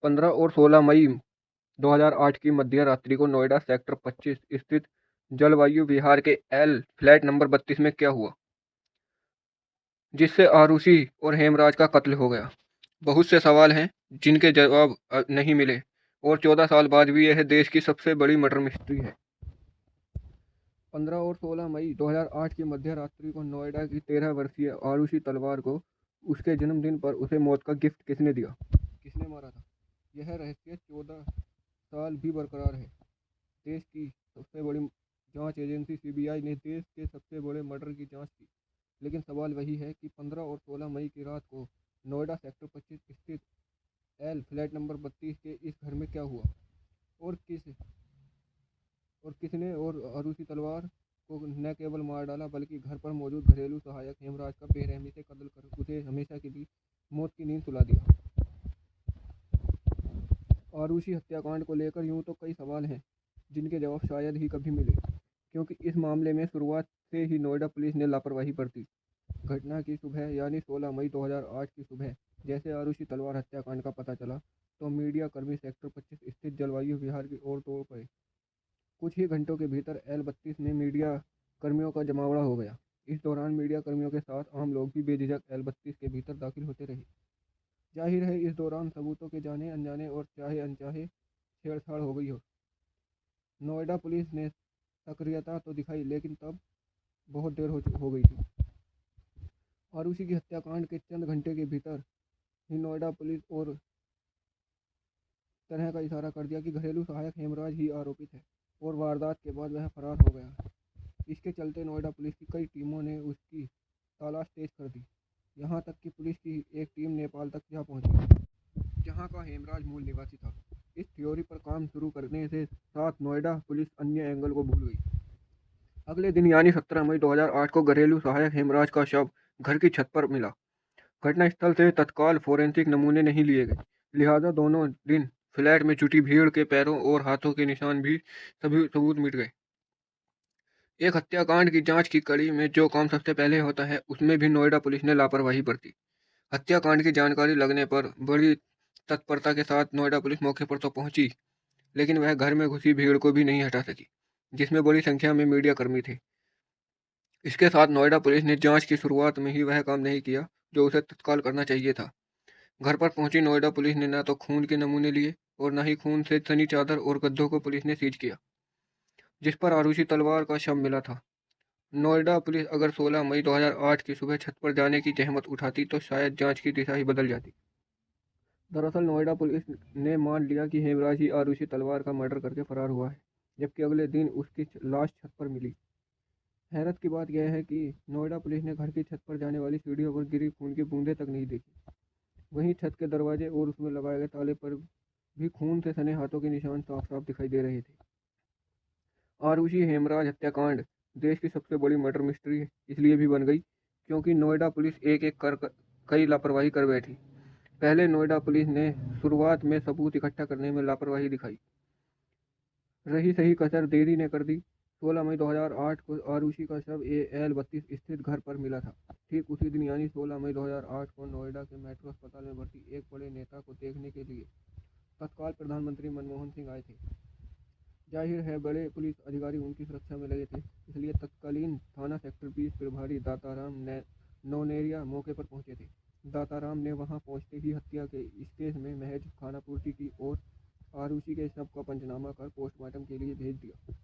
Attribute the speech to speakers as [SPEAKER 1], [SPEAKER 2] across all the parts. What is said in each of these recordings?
[SPEAKER 1] 15 और 16 मई 2008 की मध्य रात्रि को नोएडा सेक्टर 25 स्थित जलवायु विहार के एल फ्लैट नंबर 32 में क्या हुआ, जिससे आरुषि और हेमराज का कत्ल हो गया? बहुत से सवाल हैं जिनके जवाब नहीं मिले और 14 साल बाद भी यह देश की सबसे बड़ी मर्डर मिस्ट्री है। 15 और 16 मई 2008 की मध्य रात्रि को नोएडा की 13 वर्षीय आरुषि तलवार को उसके जन्मदिन पर उसे मौत का गिफ्ट किसने दिया? किसने मारा था? यह रहस्य 14 साल भी बरकरार है। देश की सबसे बड़ी जांच एजेंसी सीबीआई ने देश के सबसे बड़े मर्डर की जांच की, लेकिन सवाल वही है कि 15 और 16 मई की रात को नोएडा सेक्टर 25 स्थित एल फ्लैट नंबर 32 के इस घर में क्या हुआ और किसने और आरुषि तलवार को न केवल मार डाला बल्कि घर पर मौजूद घरेलू सहायक हेमराज का बेरहमी से कत्ल कर उसे हमेशा के लिए मौत की नींद सुला दिया। आरुषि हत्याकांड को लेकर यूं तो कई सवाल हैं जिनके जवाब शायद ही कभी मिले, क्योंकि इस मामले में शुरुआत से ही नोएडा पुलिस ने लापरवाही बरती। घटना की सुबह यानी 16 मई 2008 की सुबह जैसे आरुषि तलवार हत्याकांड का पता चला तो मीडिया कर्मी सेक्टर 25 स्थित जलवायु विहार की ओर दौड़ पड़े। कुछ ही घंटों के भीतर एल 32 में मीडिया कर्मियों का जमावड़ा हो गया। इस दौरान मीडिया कर्मियों के साथ आम लोग भी बेझिझक एल 32 के भीतर दाखिल होते रहे। जाहिर है इस दौरान सबूतों के जाने अनजाने और चाहे अनचाहे छेड़छाड़ हो गई हो। नोएडा पुलिस ने सक्रियता तो दिखाई लेकिन तब बहुत देर हो गई थी। आरुषि की हत्याकांड के चंद घंटे के भीतर ही नोएडा पुलिस और तरह का इशारा कर दिया कि घरेलू सहायक हेमराज ही आरोपित है और वारदात के बाद वह फरार हो गया। इसके चलते नोएडा पुलिस की कई टीमों ने उसकी तलाश तेज कर दी। यहाँ तक कि पुलिस की एक टीम नेपाल तक जा पहुंची, जहाँ का हेमराज मूल निवासी था। इस थ्योरी पर काम शुरू करने से साथ नोएडा पुलिस अन्य एंगल को भूल गई। अगले दिन यानी 17 मई 2008 को घरेलू सहायक हेमराज का शव घर की छत पर मिला। घटनास्थल से तत्काल फोरेंसिक नमूने नहीं लिए गए, लिहाजा दोनों दिन फ्लैट में जुटी भीड़ के पैरों और हाथों के निशान भी सभी सबूत मिट गए। एक हत्याकांड की जांच की कड़ी में जो काम सबसे पहले होता है उसमें भी नोएडा पुलिस ने लापरवाही बरती। हत्याकांड की जानकारी लगने पर बड़ी तत्परता के साथ नोएडा पुलिस मौके पर तो पहुंची, लेकिन वह घर में घुसी भीड़ को भी नहीं हटा सकी, जिसमें बड़ी संख्या में मीडिया कर्मी थे। इसके साथ नोएडा पुलिस ने जांच की शुरुआत में ही वह काम नहीं किया जो उसे तत्काल करना चाहिए था। घर पर पहुंची नोएडा पुलिस ने न तो खून के नमूने लिए और न ही खून से सनी चादर और गद्दों को पुलिस ने सीज किया, जिस पर आरुषि तलवार का शव मिला था। नोएडा पुलिस अगर 16 मई 2008 की सुबह छत पर जाने की जहमत उठाती तो शायद जांच की दिशा ही बदल जाती। दरअसल नोएडा पुलिस ने मान लिया कि हेमराज ही आरुषि तलवार का मर्डर करके फरार हुआ है, जबकि अगले दिन उसकी लाश छत पर मिली। हैरत की बात यह है कि नोएडा पुलिस ने घर की छत पर जाने वाली सीढ़ियों पर गिरी खून की बूंदें तक नहीं देखी। वहीं छत के दरवाजे और उसमें लगाए गए ताले पर भी खून से सने हाथों के निशान साफ साफ दिखाई दे रहे थे। आरुषि हेमराज हत्याकांड देश की सबसे बड़ी मर्डर मिस्ट्री इसलिए भी बन गई क्योंकि नोएडा पुलिस एक एक कर कई लापरवाही कर बैठी। पहले नोएडा पुलिस ने शुरुआत में सबूत इकट्ठा करने में लापरवाही दिखाई। रही सही कसर देरी ने कर दी। 16 मई 2008 को आरुषि का शव एल 32 स्थित घर पर मिला था। ठीक उसी दिन यानी 16 मई 2008 को नोएडा के मेट्रो अस्पताल में भर्ती एक बड़े नेता को देखने के लिए तत्काल प्रधानमंत्री मनमोहन सिंह आए थे। जाहिर है बड़े पुलिस अधिकारी उनकी सुरक्षा में लगे थे, इसलिए तत्कालीन थाना सेक्टर 20 प्रभारी दाताराम नौनेरिया मौके पर पहुंचे थे। दाताराम ने वहां पहुंचते ही हत्या के स्टेज में महज खानापूर्ति की और आरुषि के शव का पंचनामा कर पोस्टमार्टम के लिए भेज दिया।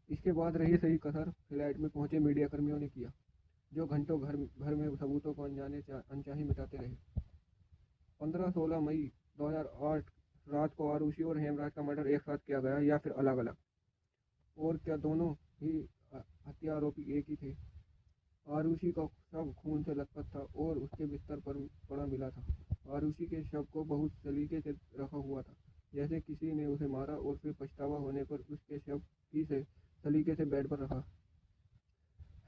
[SPEAKER 1] इसके बाद रही सही कसर फ्लैट में पहुंचे मीडिया कर्मियों ने किया, जो घंटों घर घर में सबूतों को अनचाही मिटाते रहे। 15-16 मई 2008 रात को आरुषि और हेमराज का मर्डर एक साथ किया गया या फिर अलग अलग, और क्या दोनों ही हत्या आरोपी एक ही थे? आरुषि का शव खून से लथपथ था और उसके बिस्तर पर पड़ा मिला था। आरुषि के शव को बहुत सलीके से रखा हुआ था, जैसे किसी ने उसे मारा और फिर पछतावा होने पर उसके शव की से सलीके से बेड पर रखा।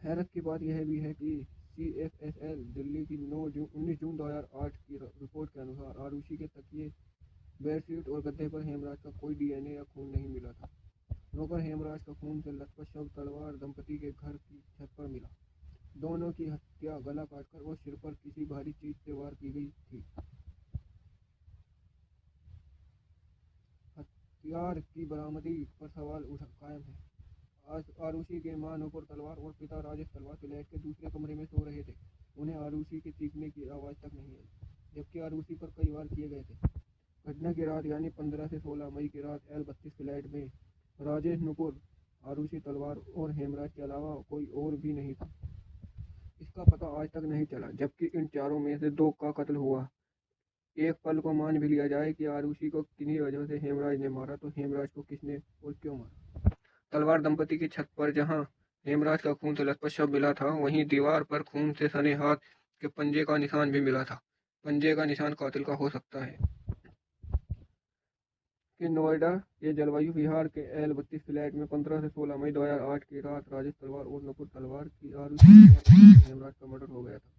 [SPEAKER 1] हैरत की बात यह भी है कि CFSL दिल्ली की 19 जून 2008 की रिपोर्ट के अनुसार आरुषि के तकिए, बेडशीट और गद्दे पर हेमराज का कोई DNA या खून नहीं मिला था, मगर हेमराज का खून से लथपथ शव तलवार दंपति के घर की छत पर मिला। दोनों की हत्या गला काटकर और सिर पर किसी भारी चीज से वार की गई थी। हथियार की बरामदी पर सवाल उठा कायम है। आज आरुषि के मां नुपुर तलवार और पिता राजेश तलवार फ्लैट के दूसरे कमरे में सो रहे थे। उन्हें आरुषि के चीखने की आवाज़ तक नहीं आई, जबकि आरुषि पर कई वार किए गए थे। घटना की रात यानी 15 से 16 मई की रात L32 फ्लैट में राजेश नुपुर, आरुषि तलवार और हेमराज के अलावा कोई और भी नहीं था। इसका पता आज तक नहीं चला, जबकि इन चारों में से 2 का कत्ल हुआ। एक पल को मान भी लिया जाए कि आरुषि को किन्हीं वजह से हेमराज ने मारा, तो हेमराज को किसने और क्यों मारा? तलवार दंपति की छत पर जहां हेमराज का खून से लथपथ शव मिला था, वहीं दीवार पर खून से सने हाथ के पंजे का निशान भी मिला था। पंजे का निशान कातिल का हो सकता है कि नोएडा के जलवायु विहार के L32 फ्लैट में 15 से 16 मई 2008 की रात राजेश तलवार और नुपुर तलवार की आरुषि हेमराज का मर्डर हो गया था।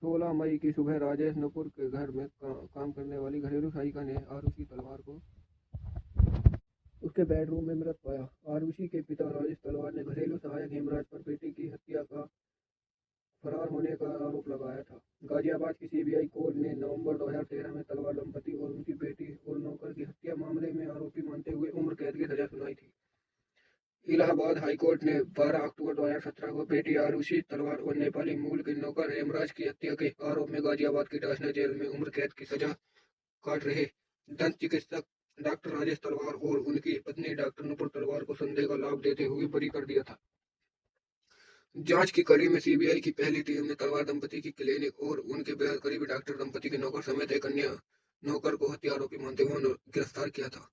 [SPEAKER 1] 16 मई की सुबह राजेश नुपुर के घर में काम करने वाली घरेलू सहायिका ने आरुषि तलवार को उसके बेडरूम में मृत पाया। आरुषि के पिता राजेश तलवार ने घरेलू सहायक हेमराज पर बेटे की हत्या का फरार होने का आरोप लगाया था। गाजियाबाद की सीबीआई कोर्ट ने नवंबर 2013 में तलवार दंपति और उनकी बेटी और नौकर की हत्या मामले में आरोपी मानते हुए उम्र कैद की सजा सुनाई थी। इलाहाबाद हाईकोर्ट ने 12 अक्टूबर 2017 को बेटी आरुषि तलवार और नेपाली मूल के नौकर हेमराज की हत्या के आरोप में गाजियाबाद की डासना जेल में उम्र कैद की सजा काट रहे दंत चिकित्सक डॉक्टर राजेश तलवार और उनकी पत्नी डॉक्टर नुपुर तलवार को संदेह का लाभ देते हुए बरी कर दिया था। जांच की कड़ी में सीबीआई की पहली टीम ने तलवार दंपति की क्लिनिक और उनके बेहद करीबी डॉक्टर दंपति के नौकर समेत एक अन्य नौकर को हत्या आरोपी मानते हुए गिरफ्तार किया था।